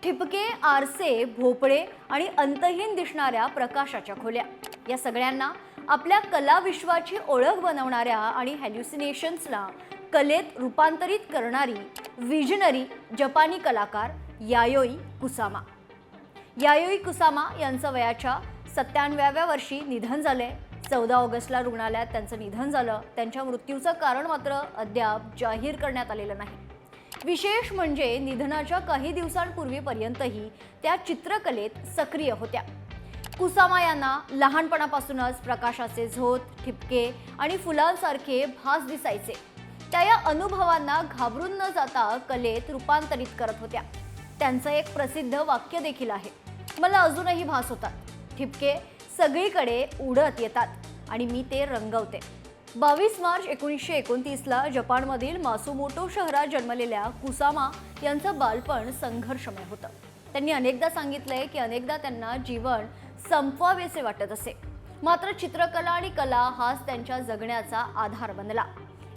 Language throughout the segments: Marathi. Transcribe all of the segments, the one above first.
ठिपके, आरसे, भोपळे आणि अंतहीन दिसणाऱ्या प्रकाशाच्या खोल्या या सगळ्यांना आपल्या कला विश्वाची ओळख बनवणाऱ्या आणि हॅल्युसिनेशन्सला कलेत रूपांतरित करणारी विजनरी जपानी कलाकार यायोई कुसामा. यायोई कुसामा यांचं वयाच्या 97व्या वर्षी निधन झाले. 14 ऑगस्टला रुग्णालयात त्यांचं निधन झालं. त्यांच्या मृत्यूचं कारण मात्र अद्याप जाहीर करण्यात आलेलं नाही. विशेष म्हणजे निधनाच्या काही दिवसांपूर्वीपर्यंतही त्या चित्रकलेत सक्रिय होत्या. कुसामा यांना लहानपणापासूनच प्रकाशाचे झोत, ठिपके आणि फुलांसारखे भास दिसायचे. त्या या अनुभवांना घाबरून न जाता कलेत रूपांतरित करत होत्या. त्यांचं एक प्रसिद्ध वाक्य देखील आहे, मला अजूनही भास होतात. ठिपके सगळीकडे उडत येतात आणि मी ते रंगवते. 22 मार्च 1929ला जपानमधील मासुमोटो शहरात जन्मलेल्या कुसामा यांचं बालपण संघर्षमय होतं. त्यांनी अनेकदा सांगितलंय की अनेकदा त्यांना जीवन संपवावेसे वाटत असे. मात्र चित्रकला आणि कला हाच त्यांच्या जगण्याचा आधार बनला.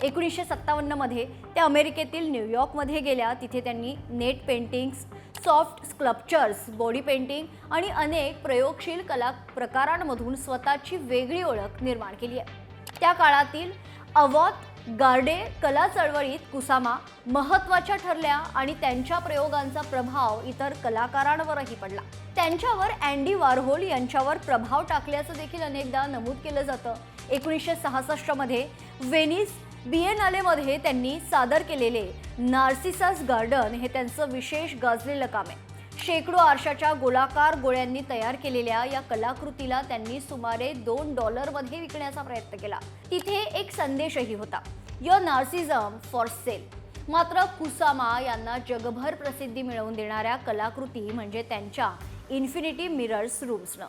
1957 मध्ये त्या अमेरिकेतील न्यूयॉर्कमध्ये गेल्या. तिथे त्यांनी net paintings, soft sculptures, body painting आणि अनेक प्रयोगशील कला प्रकारांमधून स्वतःची वेगळी ओळख निर्माण केली आहे. त्या काळातील अवॉत गार्डे कला चळवळीत कुसामा महत्त्वाच्या ठरल्या आणि त्यांच्या प्रयोगांचा प्रभाव इतर कलाकारांवरही पडला. त्यांच्यावर अँडी वॉर्होल यांच्यावर प्रभाव टाकल्याचं देखील अनेकदा नमूद केलं जातं. 1966 मध्ये व्हेनिस बिएनालेमध्ये त्यांनी सादर केलेले नार्सिसस गार्डन हे त्यांचं विशेष गाजलेलं काम आहे. शेकडो आरशाच्या गोलाकार गोळ्यांनी तयार केलेल्या या कलाकृतीला त्यांनी सुमारे $2 मध्ये विकण्याचा प्रयत्न केला. तिथे एक संदेशही होता, युअर नार्सिझम फॉर सेल. मात्र कुसामा यांना जगभर प्रसिद्धी मिळवून देणाऱ्या कलाकृती म्हणजे त्यांच्या इन्फिनिटी मिरर्स रूम्सनं.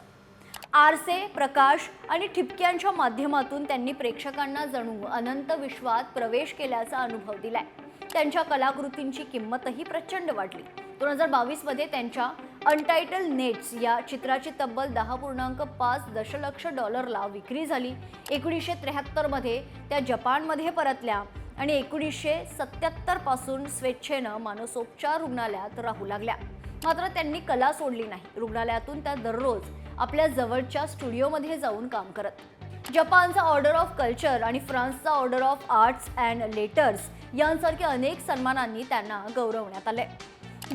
आरसे, प्रकाश आणि ठिपक्यांच्या माध्यमातून त्यांनी प्रेक्षकांना जणू अनंत विश्वात प्रवेश केल्याचा अनुभव दिलाय. त्यांच्या कलाकृतींची किंमतही प्रचंड वाढली. 2022 मध्ये त्यांच्या अनटायटल नेट्स या चित्राची तब्बल $10.5 दशलक्ष विक्री झाली. 1973 मध्ये त्या जपानमध्ये परतल्या आणि 1977 पासून स्वेच्छेनं मानसोपचार रुग्णालयात राहू लागल्या. मात्र त्यांनी कला सोडली नाही. रुग्णालयातून त्या दररोज आपल्या जवळच्या स्टुडिओमध्ये जाऊन काम करत. जपानचा ऑर्डर ऑफ कल्चर आणि फ्रान्सचा order of arts and letters यांसारख्या अनेक सन्मानांनी त्यांना गौरवण्यात आले.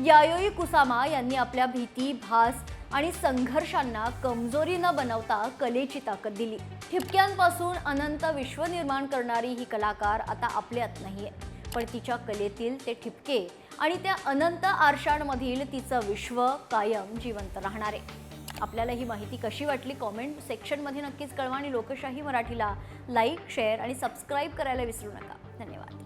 यायोई कुसामा यांनी आपल्या भीती, भास आणि संघर्षांना कमजोरी न बनवता कलेची ताकद दिली. ठिपक्यांपासून अनंत विश्व निर्माण करणारी ही कलाकार आता आपल्यात नाहीये, पण तिच्या कलेतील ते ठिपके आणि त्या अनंत आरशांमधील तिचं विश्व कायम जिवंत राहणार आहे. आपल्याला ही माहिती कशी वाटली कॉमेंट सेक्शनमध्ये नक्कीच कळवा आणि लोकशाही मराठीला लाईक, शेअर आणि सबस्क्राईब करायला विसरू नका. धन्यवाद.